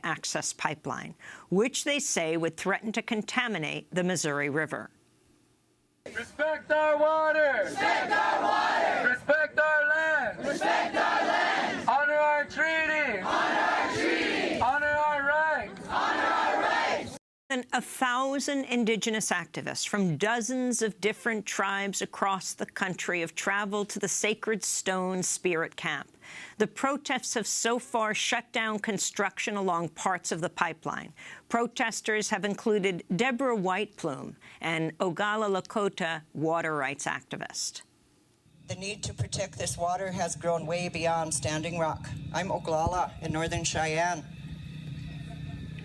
Access Pipeline, which they say would threaten to contaminate the Missouri River. Respect our water! Respect our water! Respect our land! Respect our land! Honor our treaty! Honor our treaty! Honor our rights! Honor our rights! 1,000 Indigenous activists from dozens of different tribes across the country have traveled to the Sacred Stone Spirit Camp. The protests have so far shut down construction along parts of the pipeline. Protesters have included Deborah Whiteplume, an Oglala Lakota water rights activist. The need to protect this water has grown way beyond Standing Rock. I'm Oglala in Northern Cheyenne.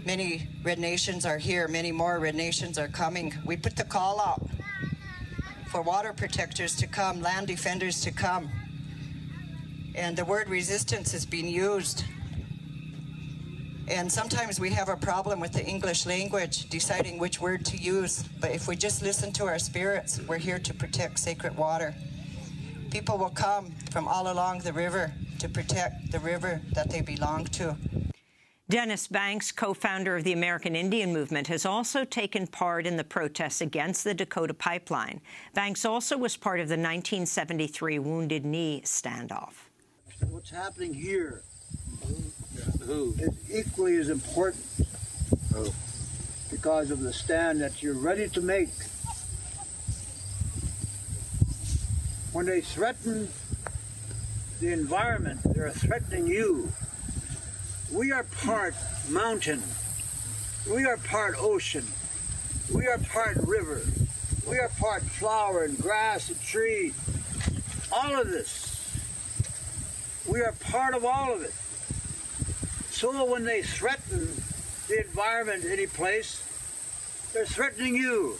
Many Red Nations are here. Many more Red Nations are coming. We put the call out for water protectors to come, land defenders to come. And the word resistance is being used. And sometimes we have a problem with the English language, deciding which word to use. But if we just listen to our spirits, we're here to protect sacred water. People will come from all along the river to protect the river that they belong to. Dennis Banks, co-founder of the American Indian Movement, has also taken part in the protests against the Dakota Pipeline. Banks also was part of the 1973 Wounded Knee standoff. What's happening here is equally as important because of the stand that you're ready to make. When they threaten the environment, they're threatening you. We are part mountain. We are part ocean. We are part river. We are part flower and grass and tree. All of this. We are part of all of it. So when they threaten the environment any place, they're threatening you.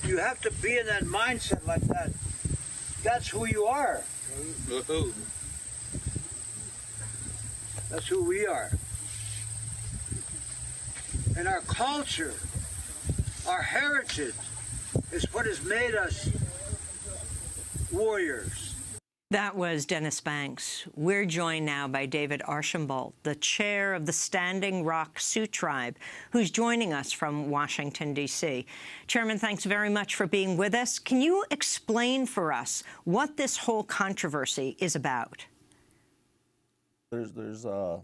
You have to be in that mindset like that. That's who you are. That's who we are. And our culture, our heritage, is what has made us warriors. That was Dennis Banks. We're joined now by David Archambault, the chair of the Standing Rock Sioux Tribe, who's joining us from Washington, D.C. Chairman, thanks very much for being with us. Can you explain for us what this whole controversy is about? There's a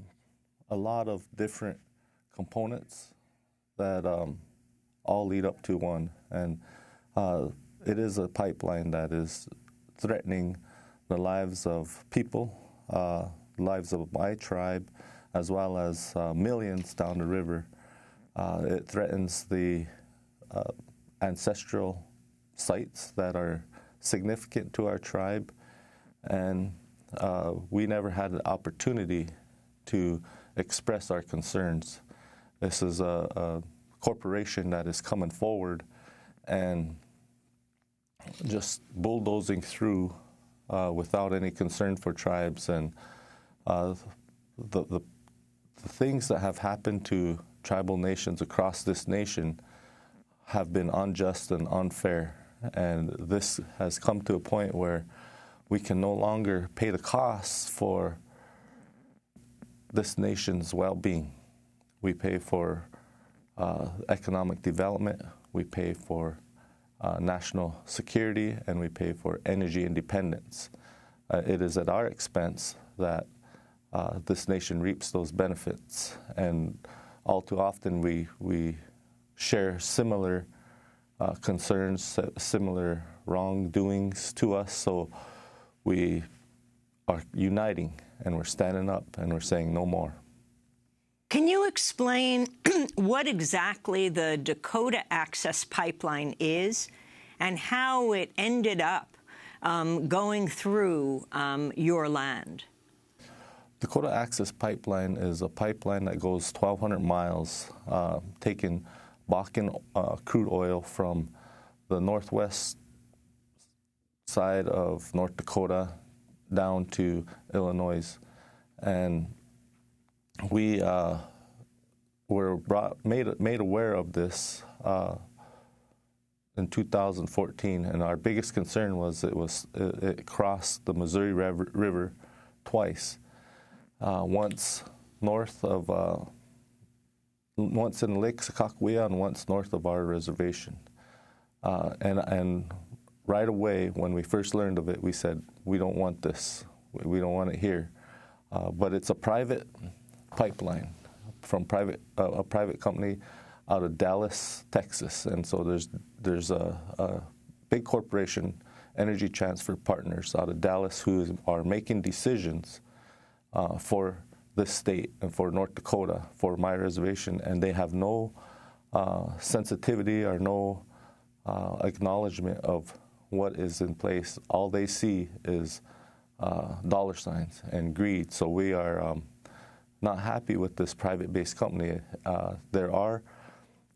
lot of different components that all lead up to one, and it is a pipeline that is threatening the lives of people, lives of my tribe, as well as millions down the river. It threatens the ancestral sites that are significant to our tribe, and we never had an opportunity to express our concerns. This is a corporation that is coming forward and just bulldozing through without any concern for tribes, and the things that have happened to tribal nations across this nation have been unjust and unfair, and this has come to a point where we can no longer pay the costs for this nation's well-being. We pay for economic development, we pay for national security, and we pay for energy independence. It is at our expense that this nation reaps those benefits, and all too often we share similar concerns, similar wrongdoings to us, so we are uniting and we're standing up and we're saying no more. Can you explain what exactly the Dakota Access Pipeline is and how it ended up going through your land? Dakota Access Pipeline is a pipeline that goes 1,200 miles, taking Bakken crude oil from the northwest side of North Dakota down to Illinois. And we were made aware of this in 2014, and our biggest concern was it crossed the Missouri River twice. Once north of once in Lake Sakakawea and once north of our reservation. And right away, when we first learned of it, we said, we don't want this. We don't want it here. But it's a private pipeline from a private company out of Dallas, Texas. And so there's a big corporation, Energy Transfer Partners, out of Dallas, who are making decisions for this state and for North Dakota, for my reservation, and they have no sensitivity or no acknowledgement of what is in place. All they see is dollar signs and greed. So we are not happy with this private-based company. There are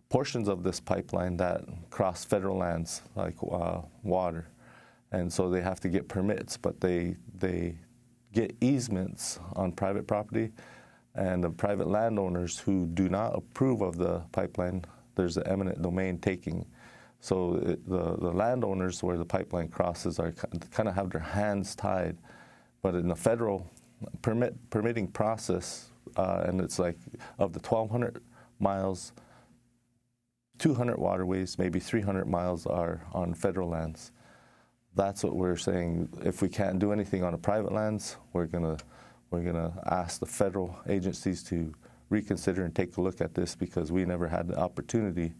portions of this pipeline that cross federal lands, like water, and so they have to get permits, but they get easements on private property, and the private landowners who do not approve of the pipeline, there's an eminent domain taking. So the landowners where the pipeline crosses are kind of have their hands tied, but in the federal permitting process, and it's like of the 1,200 miles, 200 waterways, maybe 300 miles are on federal lands. That's what we're saying. If we can't do anything on the private lands, we're gonna ask the federal agencies to reconsider and take a look at this, because we never had the opportunity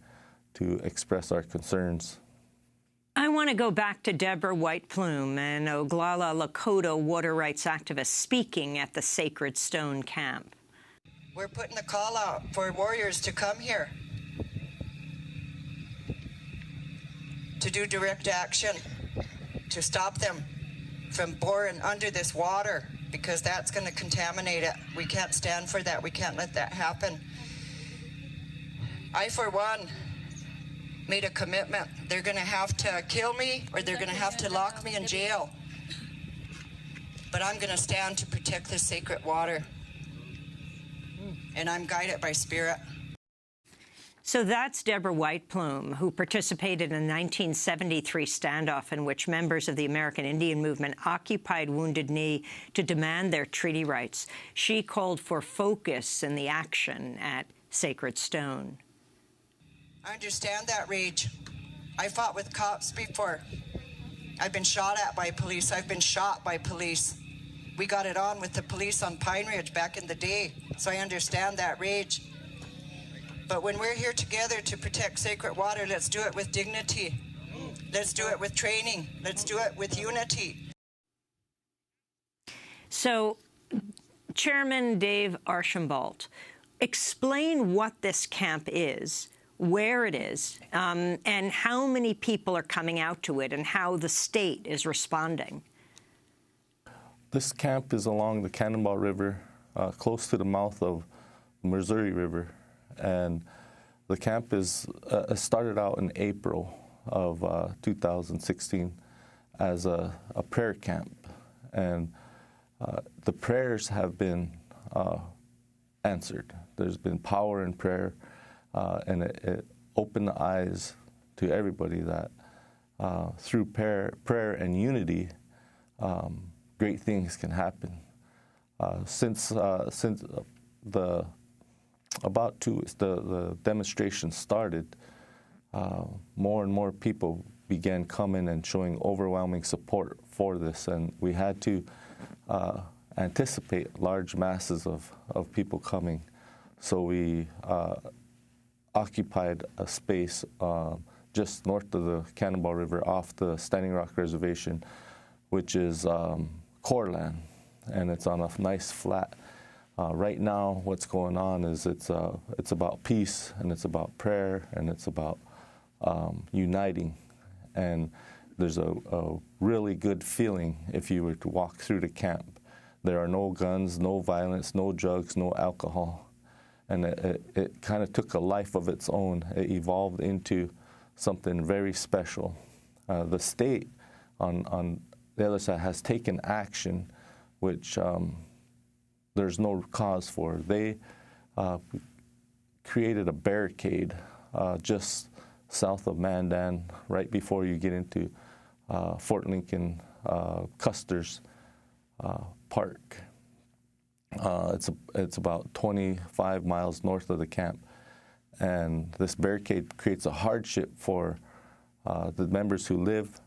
to express our concerns. I want to go back to Deborah White Plume, an Oglala Lakota water rights activist speaking at the Sacred Stone camp. We're putting a call out for warriors to come here to do direct action, to stop them from boring under this water, because that's going to contaminate it. We can't stand for that. We can't let that happen. I, for one, made a commitment. They're going to have to kill me, or they're going to have to lock me in jail. But I'm going to stand to protect this sacred water. And I'm guided by spirit. So that's Deborah White Plume, who participated in the 1973 standoff in which members of the American Indian movement occupied Wounded Knee to demand their treaty rights. She called for focus in the action at Sacred Stone. I understand that rage. I fought with cops before. I've been shot at by police. I've been shot by police. We got it on with the police on Pine Ridge back in the day, so I understand that rage. But when we're here together to protect sacred water, let's do it with dignity. Let's do it with training. Let's do it with unity. So, Chairman Dave Archambault, explain what this camp is, where it is, and how many people are coming out to it, and how the state is responding. This camp is along the Cannonball River, close to the mouth of the Missouri River. And the camp is started out in April of 2016 as a prayer camp. And the prayers have been answered. There's been power in prayer, and it opened the eyes to everybody that through prayer and unity, great things can happen. Since the demonstration started, more and more people began coming and showing overwhelming support for this, and we had to anticipate large masses of people coming. So we occupied a space just north of the Cannonball River off the Standing Rock Reservation, which is core land, and it's on a nice flat. Right now, what's going on is it's about peace, and it's about prayer, and it's about uniting. And there's a really good feeling if you were to walk through the camp. There are no guns, no violence, no drugs, no alcohol. And it kind of took a life of its own. It evolved into something very special. The state on the other side has taken action, which there's no cause for. They created a barricade just south of Mandan, right before you get into Fort Lincoln Custer's Park. It's about 25 miles north of the camp, and this barricade creates a hardship for the members who live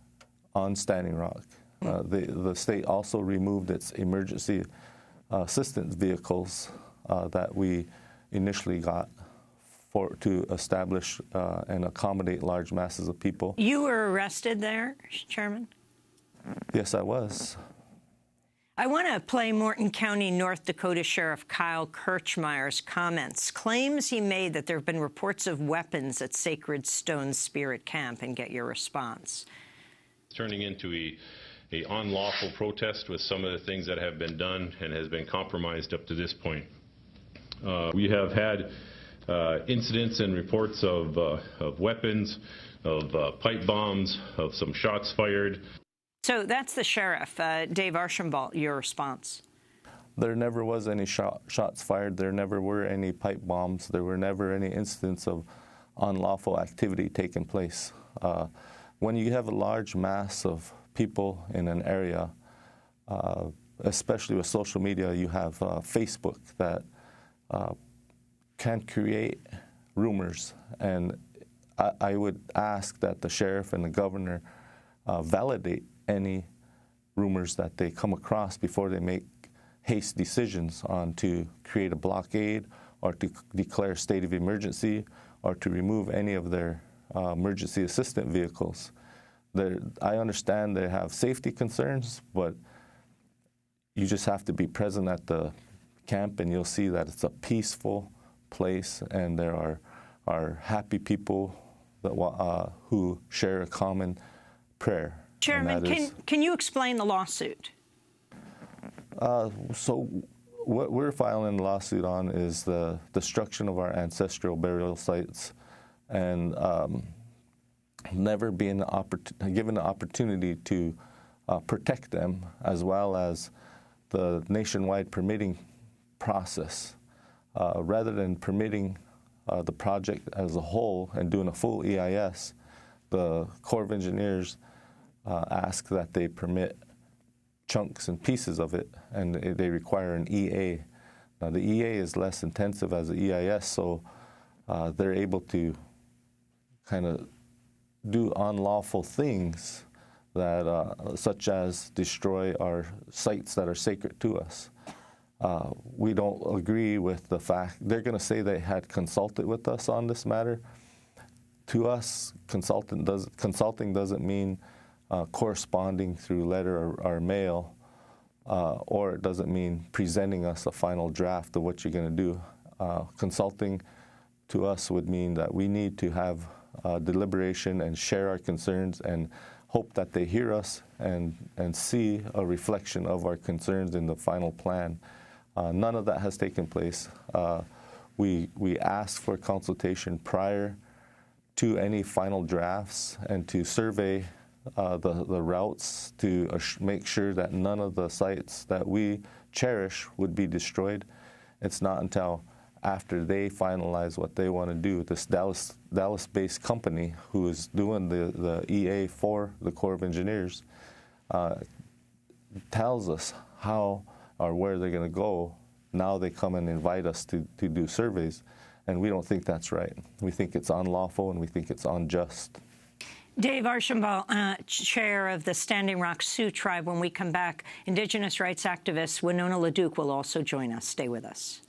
on Standing Rock. The state also removed its emergency assistance vehicles that we initially got to establish and accommodate large masses of people. You were arrested there, Chairman? Yes, I was. I want to play Morton County, North Dakota Sheriff Kyle Kirchmeyer's comments, claims he made that there have been reports of weapons at Sacred Stone Spirit Camp, and get your response. It's turning into a unlawful protest with some of the things that have been done and has been compromised up to this point. We have had incidents and reports of weapons, of pipe bombs, of some shots fired. So that's the sheriff. Dave Archambault, your response. There never was any shots fired. There never were any pipe bombs. There were never any incidents of unlawful activity taking place. When you have a large mass of people in an area, especially with social media, you have Facebook that can create rumors. And I would ask that the sheriff and the governor validate any rumors that they come across before they make haste decisions on to create a blockade or to declare a state of emergency or to remove any of their emergency assistant vehicles. I understand they have safety concerns, but you just have to be present at the camp and you'll see that it's a peaceful place and there are happy people that, who share a common prayer. Chairman, can you explain the lawsuit? So what we're filing a lawsuit on is the destruction of our ancestral burial sites and never being given the opportunity to protect them, as well as the nationwide permitting process. Rather than permitting the project as a whole and doing a full EIS, the Corps of Engineers ask that they permit chunks and pieces of it, and they require an EA. Now, the EA is less intensive as an EIS, so they're able to kind of do unlawful things that, such as destroy our sites that are sacred to us. We don't agree with the fact, they're going to say they had consulted with us on this matter. To us, consulting doesn't mean corresponding through letter or mail, or it doesn't mean presenting us a final draft of what you're going to do. Consulting to us would mean that we need to have deliberation and share our concerns and hope that they hear us and see a reflection of our concerns in the final plan. None of that has taken place. We asked for consultation prior to any final drafts and to survey the routes to make sure that none of the sites that we cherish would be destroyed. It's not until after they finalize what they want to do, this Dallas-based company who is doing the EA for the Corps of Engineers tells us how or where they're going to go. Now they come and invite us to do surveys, and we don't think that's right. We think it's unlawful and we think it's unjust. Dave Archambault, chair of the Standing Rock Sioux Tribe. When we come back, Indigenous rights activist Winona LaDuke will also join us. Stay with us.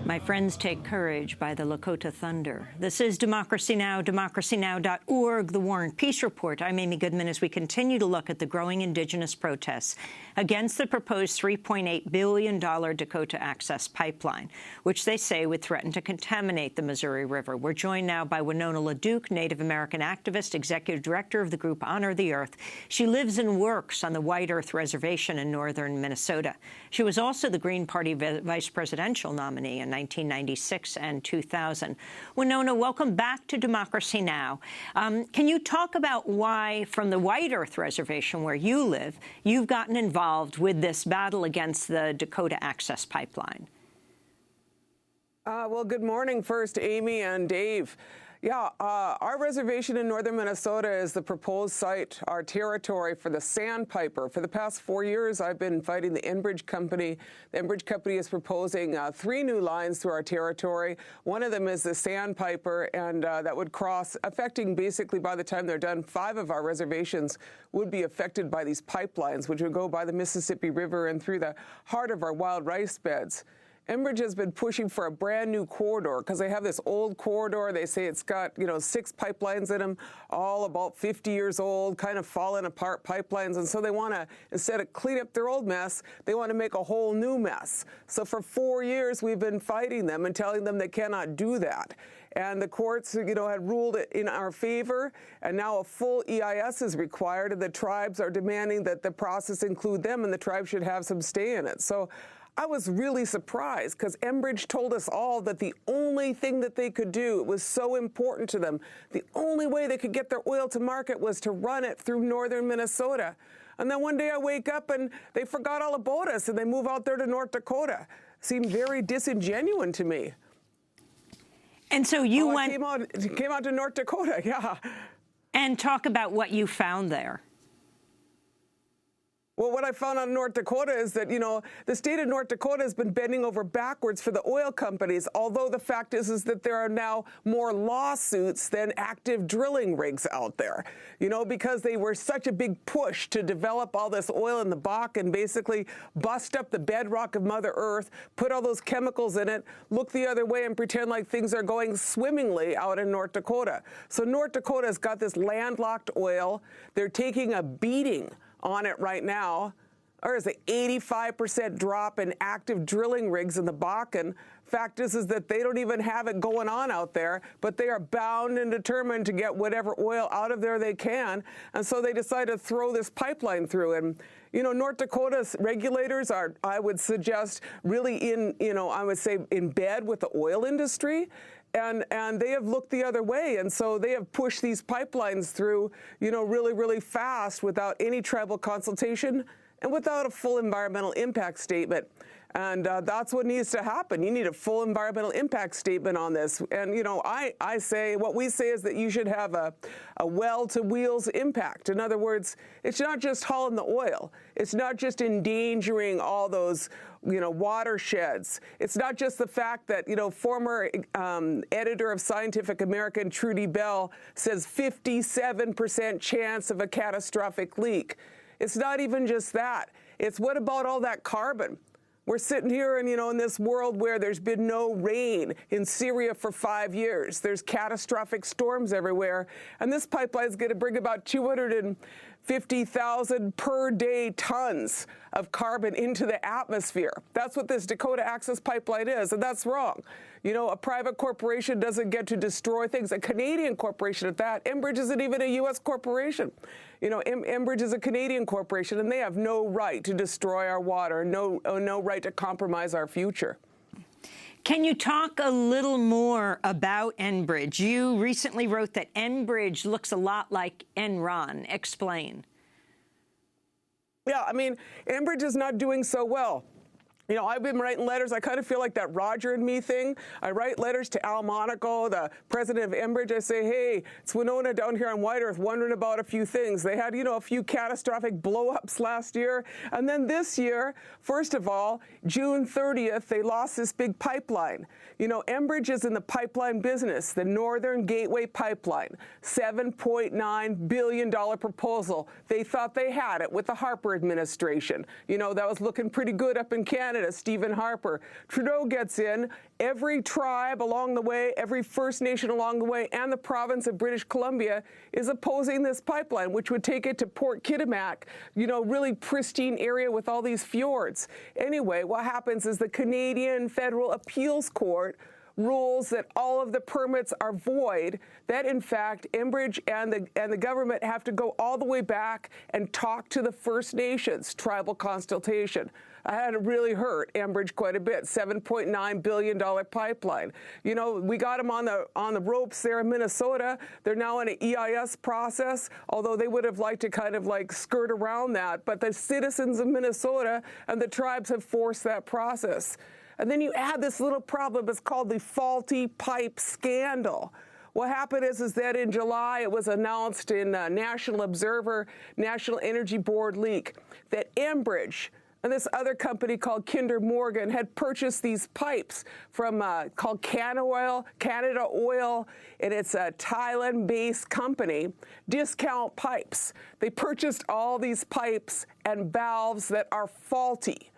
My Friends Take Courage by the Lakota Thunder. This is Democracy Now!, democracynow.org, The War and Peace Report. I'm Amy Goodman as we continue to look at the growing Indigenous protests against the proposed $3.8 billion Dakota Access Pipeline, which they say would threaten to contaminate the Missouri River. We're joined now by Winona LaDuke, Native American activist, executive director of the group Honor the Earth. She lives and works on the White Earth Reservation in northern Minnesota. She was also the Green Party vice presidential nominee in 1996 and 2000. Winona, welcome back to Democracy Now! Can you talk about why, from the White Earth Reservation where you live, you've gotten involved with this battle against the Dakota Access Pipeline? Well, good morning first, Amy and Dave. Yeah, our reservation in northern Minnesota is the proposed site, our territory for the Sandpiper. For the past 4 years, I've been fighting the Enbridge company. The Enbridge company is proposing 3 new lines through our territory. One of them is the Sandpiper, and that would cross, affecting basically by the time they're done, 5 of our reservations would be affected by these pipelines, which would go by the Mississippi River and through the heart of our wild rice beds. Enbridge has been pushing for a brand new corridor because they have this old corridor. They say it's got, 6 pipelines in them, all about 50 years old, kind of falling apart pipelines. And so they want to, instead of clean up their old mess, they want to make a whole new mess. So for 4 years, we've been fighting them and telling them they cannot do that. And the courts, had ruled it in our favor, and now a full EIS is required, and the tribes are demanding that the process include them, and the tribe should have some stay in it. So I was really surprised because Enbridge told us all that the only thing that they could do, it was so important to them, the only way they could get their oil to market was to run it through northern Minnesota. And then one day I wake up and they forgot all about us and they move out there to North Dakota. Seemed very disingenuous to me. And so you came out to North Dakota, yeah. And talk about what you found there. Well, what I found out in North Dakota is that, the state of North Dakota has been bending over backwards for the oil companies, although the fact is that there are now more lawsuits than active drilling rigs out there, because they were such a big push to develop all this oil in the Bakken, basically bust up the bedrock of Mother Earth, put all those chemicals in it, look the other way and pretend like things are going swimmingly out in North Dakota. So North Dakota's got this landlocked oil. They're taking a beating on it right now. There is an 85% drop in active drilling rigs in the Bakken. Fact is that they don't even have it going on out there, but they are bound and determined to get whatever oil out of there they can. And so they decide to throw this pipeline through. And, North Dakota's regulators are, I would suggest, really in bed with the oil industry. And they have looked the other way, and so they have pushed these pipelines through, really, really fast without any tribal consultation and without a full environmental impact statement. And that's what needs to happen. You need a full environmental impact statement on this. And, I say, what we say is that you should have a well-to-wheels impact. In other words, it's not just hauling the oil. It's not just endangering all those, watersheds. It's not just the fact that, former editor of Scientific American, Trudy Bell, says 57% chance of a catastrophic leak. It's not even just that. It's what about all that carbon? We're sitting here and, in this world where there's been no rain in Syria for 5 years. There's catastrophic storms everywhere. And this pipeline is going to bring about 250,000 per day tons of carbon into the atmosphere. That's what this Dakota Access Pipeline is, and that's wrong. A private corporation doesn't get to destroy things. A Canadian corporation at that. Enbridge isn't even a U.S. corporation. Enbridge is a Canadian corporation, and they have no right to destroy our water, no right to compromise our future. Can you talk a little more about Enbridge? You recently wrote that Enbridge looks a lot like Enron. Explain. Yeah, Enbridge is not doing so well. I've been writing letters. I kind of feel like that Roger and me thing. I write letters to Al Monaco, the president of Enbridge. I say, hey, it's Winona down here on White Earth wondering about a few things. They had, a few catastrophic blow-ups last year. And then this year, first of all, June 30th, they lost this big pipeline. Enbridge is in the pipeline business, the Northern Gateway Pipeline, $7.9 billion proposal. They thought they had it with the Harper administration. That was looking pretty good up in Canada. Canada, Stephen Harper. Trudeau gets in. Every tribe along the way, every First Nation along the way, and the province of British Columbia is opposing this pipeline, which would take it to Port Kitimat, you know, really pristine area with all these fjords. Anyway, what happens is the Canadian Federal Appeals Court rules that all of the permits are void, that in fact Enbridge and the government have to go all the way back and talk to the First Nations tribal consultation. I had to really hurt Enbridge quite a bit. $7.9 billion pipeline. You know, we got them on the ropes there in Minnesota. They're now in an EIS process, although they would have liked to kind of like skirt around that. But the citizens of Minnesota and the tribes have forced that process. And then you add this little problem. It's called the faulty pipe scandal. What happened is that in July, it was announced in National Observer, National Energy Board leak, that Enbridge and this other company called Kinder Morgan had purchased these pipes from called Canada Oil, and it's a Thailand-based company, Discount Pipes. They purchased all these pipes and valves that are faulty.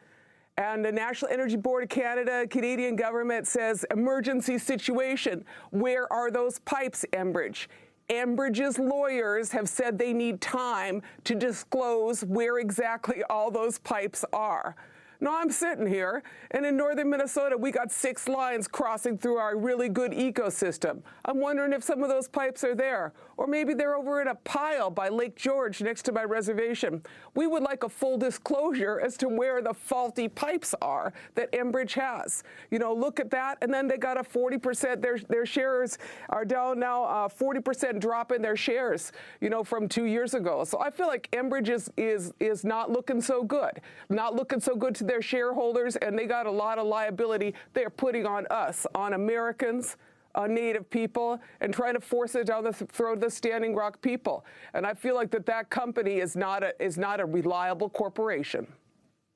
And the National Energy Board of Canada, Canadian government says, emergency situation. Where are those pipes, Enbridge? Enbridge's lawyers have said they need time to disclose where exactly all those pipes are. Now I'm sitting here, and in northern Minnesota, we got 6 lines crossing through our really good ecosystem. I'm wondering if some of those pipes are there, or maybe they're over in a pile by Lake George next to my reservation. We would like a full disclosure as to where the faulty pipes are that Enbridge has. You know, look at that, and then they got a 40%, their shares are down now, 40% drop in their shares, you know, from 2 years ago. So I feel like Enbridge is not looking so good, not looking so good to their shareholders, and they got a lot of liability they're putting on us, on Americans, on Native people, and trying to force it down the throat of the Standing Rock people. And I feel like that company is not a reliable corporation.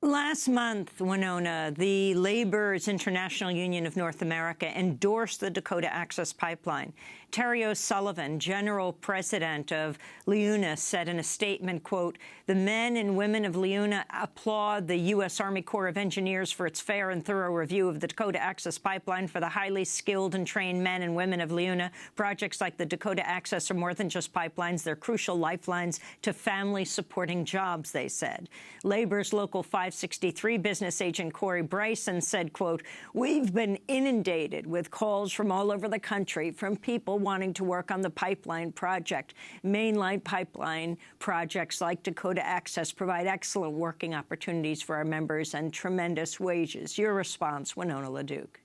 Last month, Winona, the Labor's International Union of North America endorsed the Dakota Access Pipeline. Terry O'Sullivan, general president of LiUNA, said in a statement, quote, "The men and women of LiUNA applaud the U.S. Army Corps of Engineers for its fair and thorough review of the Dakota Access Pipeline. For the highly skilled and trained men and women of LiUNA, projects like the Dakota Access are more than just pipelines. They're crucial lifelines to family-supporting jobs," they said. Labor's Local 563 business agent Corey Bryson said, quote, "We've been inundated with calls from all over the country from people wanting to work on the pipeline project. Mainline pipeline projects like Dakota Access provide excellent working opportunities for our members and tremendous wages." Your response, Winona LaDuke.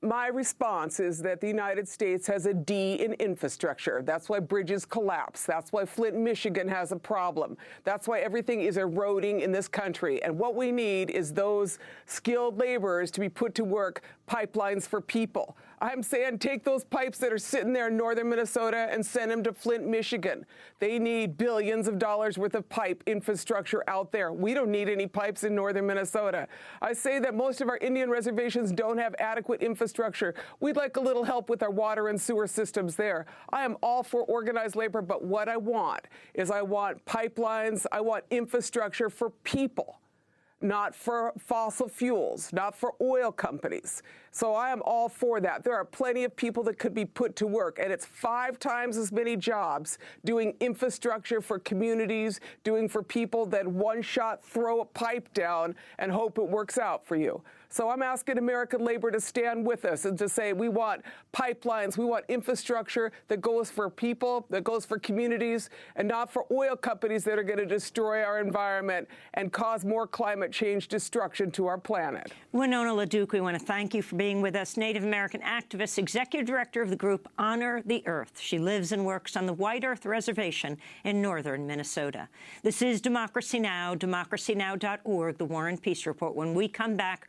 My response is that the United States has a D in infrastructure. That's why bridges collapse. That's why Flint, Michigan has a problem. That's why everything is eroding in this country. And what we need is those skilled laborers to be put to work, pipelines for people. I'm saying take those pipes that are sitting there in northern Minnesota and send them to Flint, Michigan. They need billions of dollars worth of pipe infrastructure out there. We don't need any pipes in northern Minnesota. I say that most of our Indian reservations don't have adequate infrastructure. We'd like a little help with our water and sewer systems there. I am all for organized labor, but what I want is I want pipelines, I want infrastructure for people, not for fossil fuels, not for oil companies. So I am all for that. There are plenty of people that could be put to work, and it's 5 times as many jobs doing infrastructure for communities, doing for people than one-shot throw a pipe down and hope it works out for you. So I'm asking American labor to stand with us and to say we want pipelines, we want infrastructure that goes for people, that goes for communities, and not for oil companies that are going to destroy our environment and cause more climate change destruction to our planet. Winona LaDuke, we want to thank you for being with us. Native American activist, executive director of the group Honor the Earth. She lives and works on the White Earth Reservation in northern Minnesota. This is Democracy Now!, democracynow.org, The War and Peace Report. When we come back,